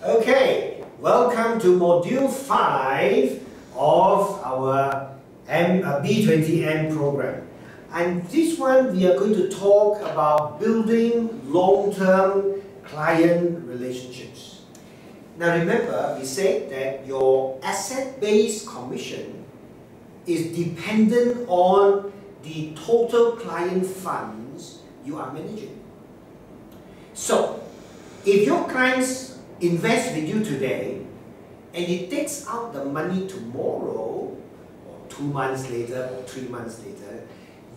Okay, welcome to Module 5 of our B20M program. And this one we are going to talk about building long-term client relationships. Now remember, we said that your asset-based commission is dependent on the total client funds you are managing. So, if your clients invest with you today and it takes out the money tomorrow, or 2 months later, or 3 months later,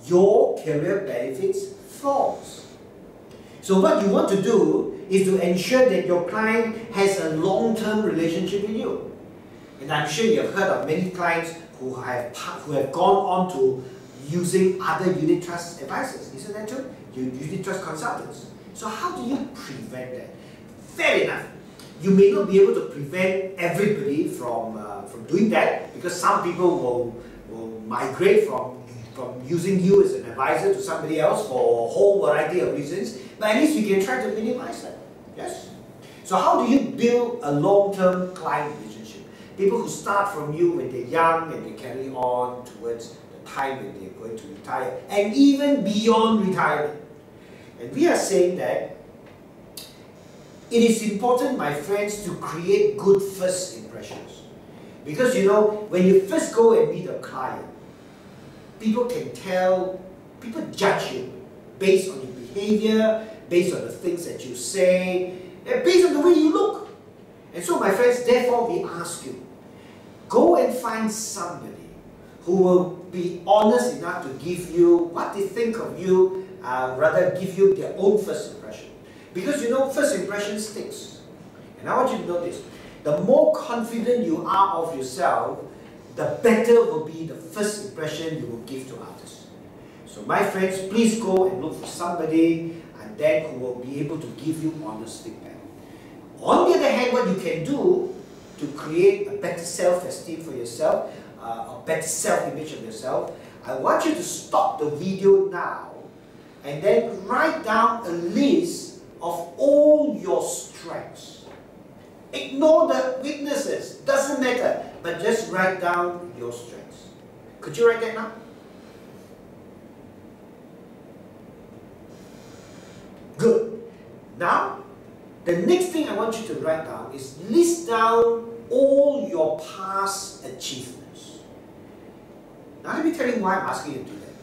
your career benefits falls. So what you want to do is to ensure that your client has a long-term relationship with you. And I'm sure you've heard of many clients who have gone on to using other unit trust advisors. Isn't that true? Unit trust consultants. So how do you prevent that? Fair enough. You may not be able to prevent everybody from doing that, because some people will migrate from using you as an advisor to somebody else for a whole variety of reasons, but at least we can try to minimize that. Yes? So how do you build a long-term client relationship? People who start from you when they're young and they carry on towards the time when they're going to retire, and even beyond retirement. And we are saying that it is important, my friends, to create good first impressions. Because you know, when you first go and meet a client, people can tell, people judge you based on your behavior, based on the things that you say, and based on the way you look. And so, my friends, therefore we ask you, go and find somebody who will be honest enough to give you what they think of you, rather give you their own first impression. Because you know, first impression sticks. And I want you to know this, the more confident you are of yourself, the better will be the first impression you will give to others. So my friends, please go and look for somebody and then who will be able to give you honest feedback. On the other hand, what you can do to create a better self-esteem for yourself, a better self-image of yourself, I want you to stop the video now and then write down a list of all your strengths. Ignore the weaknesses, doesn't matter, but just write down your strengths. Could you write that now? Good. Now, the next thing I want you to write down is list down all your past achievements. Now let me tell you why I'm asking you to do that.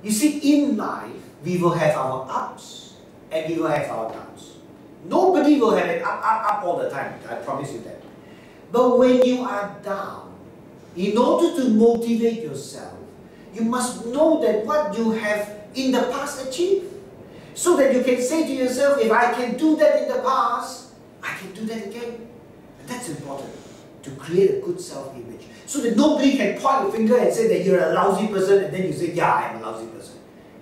You see, in life, we will have our ups and we will have our downs. Nobody will have it up all the time, I promise you that. But when you are down, in order to motivate yourself, you must know that what you have in the past achieved. So that you can say to yourself, if I can do that in the past, I can do that again. And that's important, to create a good self-image. So that nobody can point a finger and say that you're a lousy person, and then you say, yeah, I'm a lousy person.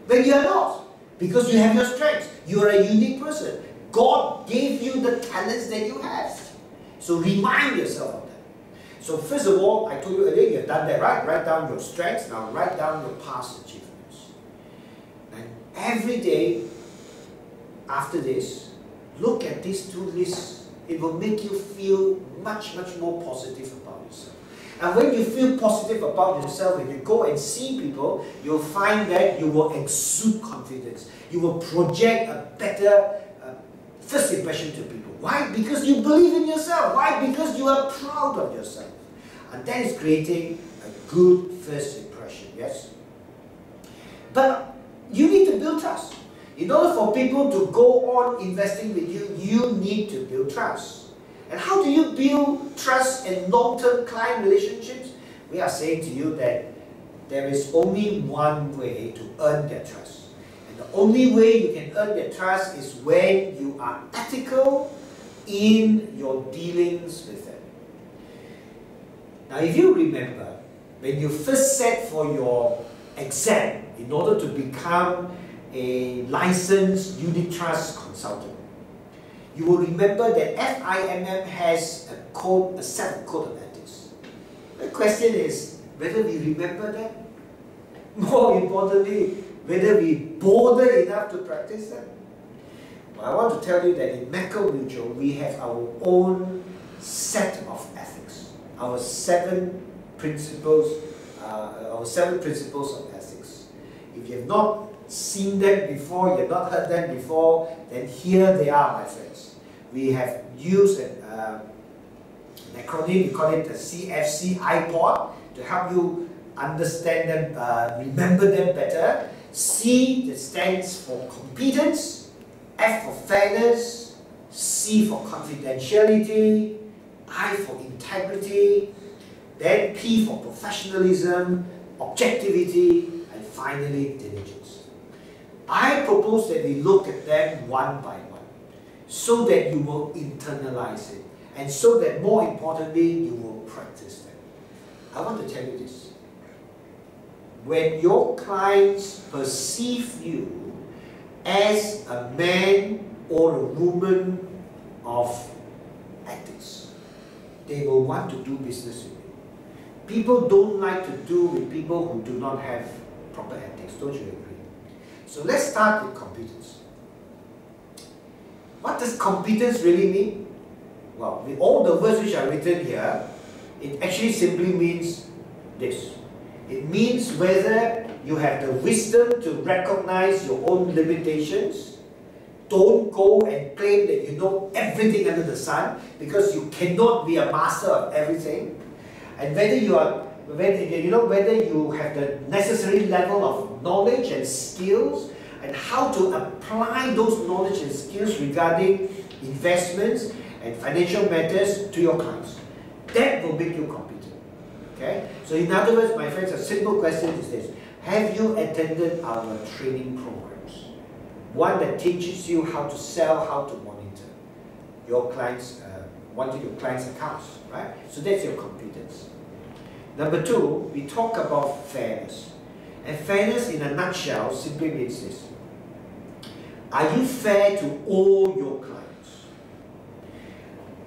When you are not, because you have your strengths. You are a unique person. God gave you the talents that you have. So remind yourself of that. So first of all, I told you earlier, you've done that, right? Write down your strengths. Now write down your past achievements. And every day after this, look at these two lists. It will make you feel much, much more positive about yourself. And when you feel positive about yourself, when you go and see people, you'll find that you will exude confidence. You will project a better first impression to people. Why? Because you believe in yourself. Why? Because you are proud of yourself. And that is creating a good first impression, yes? But you need to build trust. In order for people to go on investing with you, you need to build trust. And how do you build trust and long-term client relationships? We are saying to you that there is only one way to earn their trust. And the only way you can earn their trust is when you are ethical in your dealings with them. Now, if you remember, when you first sat for your exam in order to become a licensed unit trust consultant, you will remember that FIMM has a set of code of ethics. The question is whether we remember that. More importantly, whether we bother enough to practice them. Well, I want to tell you that in Mecca Mutual, we have our own set of ethics, our seven principles of ethics. If you have not seen them before, you have not heard them before, then here they are, my friends. We have used an acronym, we call it the CFC iPod, to help you understand them, remember them better. C, that stands for competence, F for fairness, C for confidentiality, I for integrity, then P for professionalism, objectivity, and finally diligence. I propose that we look at them one by one, so that you will internalize it, and so that more importantly, you will practice them. I want to tell you this. When your clients perceive you as a man or a woman of ethics, they will want to do business with you. People don't like to do with people who do not have proper ethics, don't you agree? So let's start with competence. What does competence really mean? Well, with all the words which are written here, it actually simply means this. It means whether you have the wisdom to recognize your own limitations. Don't go and claim that you know everything under the sun, because you cannot be a master of everything. And whether you have the necessary level of knowledge and skills, and how to apply those knowledge and skills regarding investments and financial matters to your clients. That will make you competent. Okay? So in other words, my friends, a simple question is this. Have you attended our training programs? One that teaches you how to sell, how to monitor your clients, your clients' accounts, right? So that's your competence. Number two, we talk about fairness. And fairness in a nutshell simply means this. Are you fair to all your clients?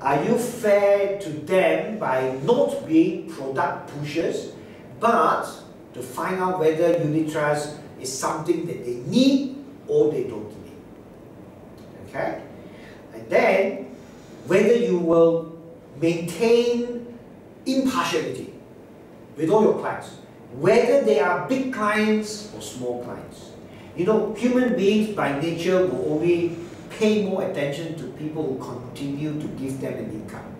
Are you fair to them by not being product pushers, but to find out whether unit trust is something that they need or they don't need? Okay? And then, whether you will maintain impartiality with all your clients, whether they are big clients or small clients. You know, human beings by nature will only pay more attention to people who continue to give them an income.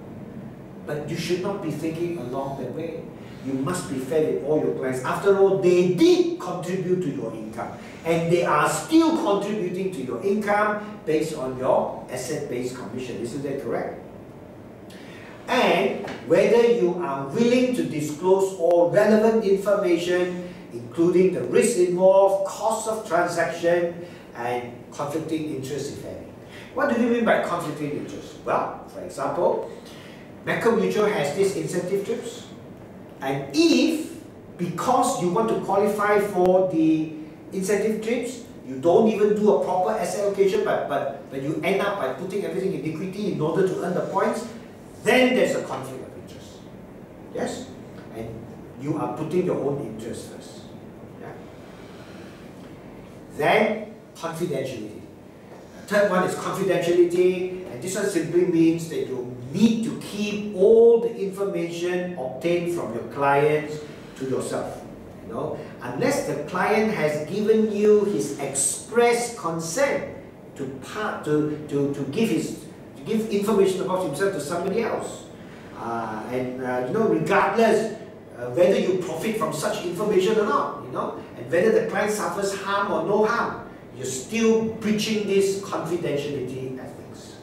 But you should not be thinking along that way. You must be fair with all your clients. After all, they did contribute to your income, and they are still contributing to your income based on your asset-based commission. Isn't that correct? And whether you are willing to disclose all relevant information, including the risk involved, cost of transaction, and conflicting interest, if any. What do you mean by conflicting interest? Well, for example, Mecca Mutual has these incentive trips, and if, because you want to qualify for the incentive trips, you don't even do a proper asset allocation, but you end up by putting everything in equity in order to earn the points, then there's a conflict of interest. Yes? And you are putting your own interest first. Yeah? Then, confidentiality. The third one is confidentiality, and this one simply means that you need to keep all the information obtained from your clients to yourself. You know? Unless the client has given you his express consent to give information about himself to somebody else. Regardless whether you profit from such information or not, and whether the client suffers harm or no harm, you're still breaching this confidentiality ethics.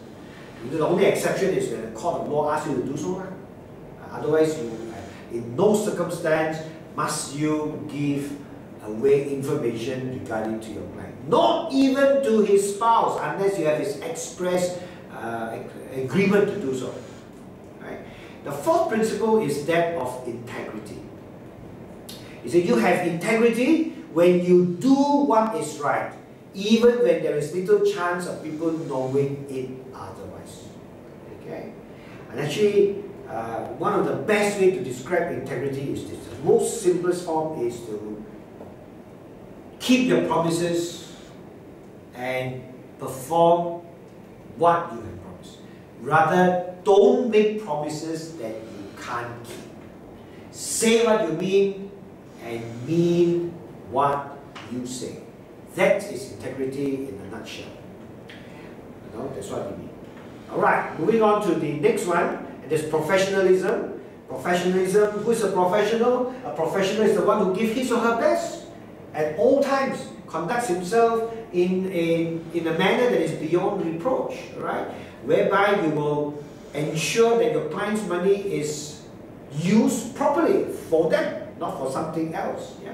The only exception is when the court of law asks you to do so. Otherwise, in no circumstance must you give away information regarding to your client. Not even to his spouse, unless you have his express agreement to do so. Right? The fourth principle is that of integrity. He said you have integrity when you do what is right, even when there is little chance of people knowing it otherwise. Okay? And actually, one of the best ways to describe integrity is this. The most simplest form is to keep your promises and perform what you have promised. Rather, don't make promises that you can't keep. Say what you mean and mean what you say. That is integrity in a nutshell. You know, that's what you mean. Alright, moving on to the next one. It is professionalism. Professionalism, who is a professional? A professional is the one who gives his or her best at all times, conducts himself in a manner that is beyond reproach, right? Whereby you will ensure that your client's money is used properly for them, not for something else. Yeah?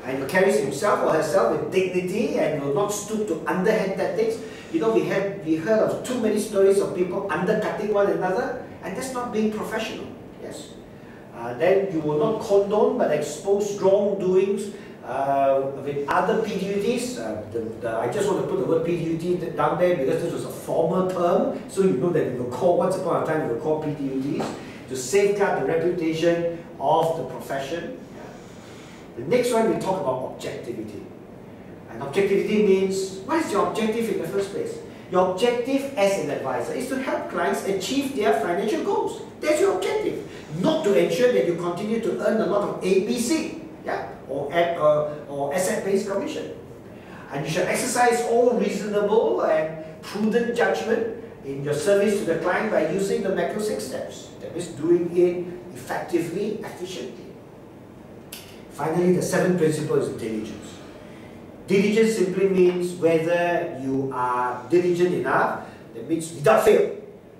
And he carries himself or herself with dignity and will not stoop to underhanded things. You know, we heard of too many stories of people undercutting one another, and that's not being professional. Yes. Then you will not condone but expose wrongdoings with other PDUTs. I just want to put the word PDUT down there because this was a formal term, so you know that we will call, once upon a time we will call PDUTs to safeguard the reputation of the profession. The next one we talk about objectivity. And objectivity means, what is your objective in the first place? Your objective as an advisor is to help clients achieve their financial goals. That's your objective. Not to ensure that you continue to earn a lot of ABC, yeah? or asset-based commission. And you should exercise all reasonable and prudent judgment in your service to the client by using the macro 6 steps. That means doing it effectively, efficiently. Finally, the 7th principle is diligence. Diligence simply means whether you are diligent enough, that means without fail,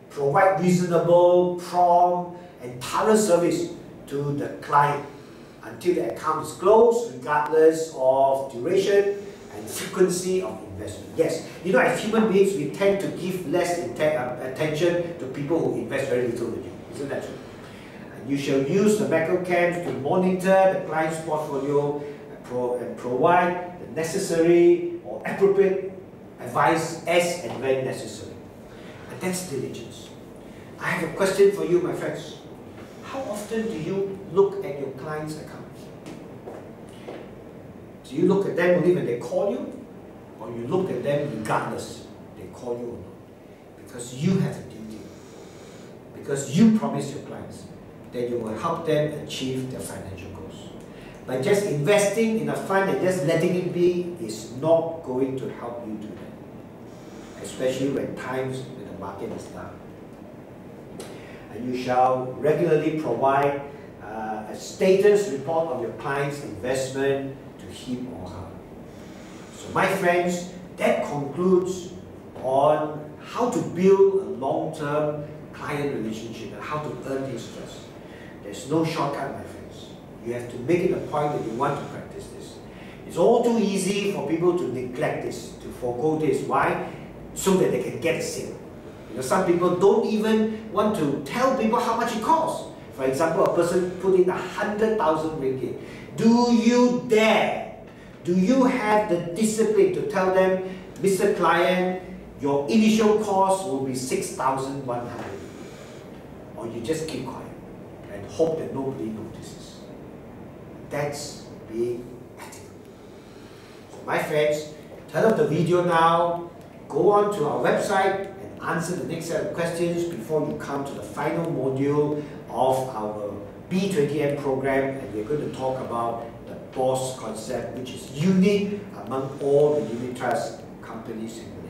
provide reasonable, prompt, and thorough service to the client until the account is closed, regardless of duration and frequency of investment. Yes, you know, as human beings, we tend to give less attention to people who invest very little with you. Isn't that true? And you shall use the macro camps to monitor the client's portfolio and provide the necessary or appropriate advice as and when necessary. And that's diligence. I have a question for you, my friends. How often do you look at your clients' accounts? Do you look at them only when they call you? Or you look at them regardless they call you or not? Because you have a duty. Because you promise your clients that you will help them achieve their financial goals. By just investing in a fund and just letting it be is not going to help you do that. Especially when the market is down. And you shall regularly provide a status report of your client's investment to him or her. So my friends, that concludes on how to build a long-term client relationship and how to earn his trust. There's no shortcut, my friends. You have to make it a point that you want to practice this. It's all too easy for people to neglect this, to forego this. Why? So that they can get a sale. You know, some people don't even want to tell people how much it costs. For example, a person put in 100,000 ringgit. Do you dare? Do you have the discipline to tell them, Mr. Client, your initial cost will be 6,100? Or you just keep quiet and hope that nobody notices. That's being ethical. So my friends, turn off the video now, go on to our website and answer the next set of questions before you come to the final module of our B20M program, and we're going to talk about the BOSS concept, which is unique among all the unit trust companies in the world.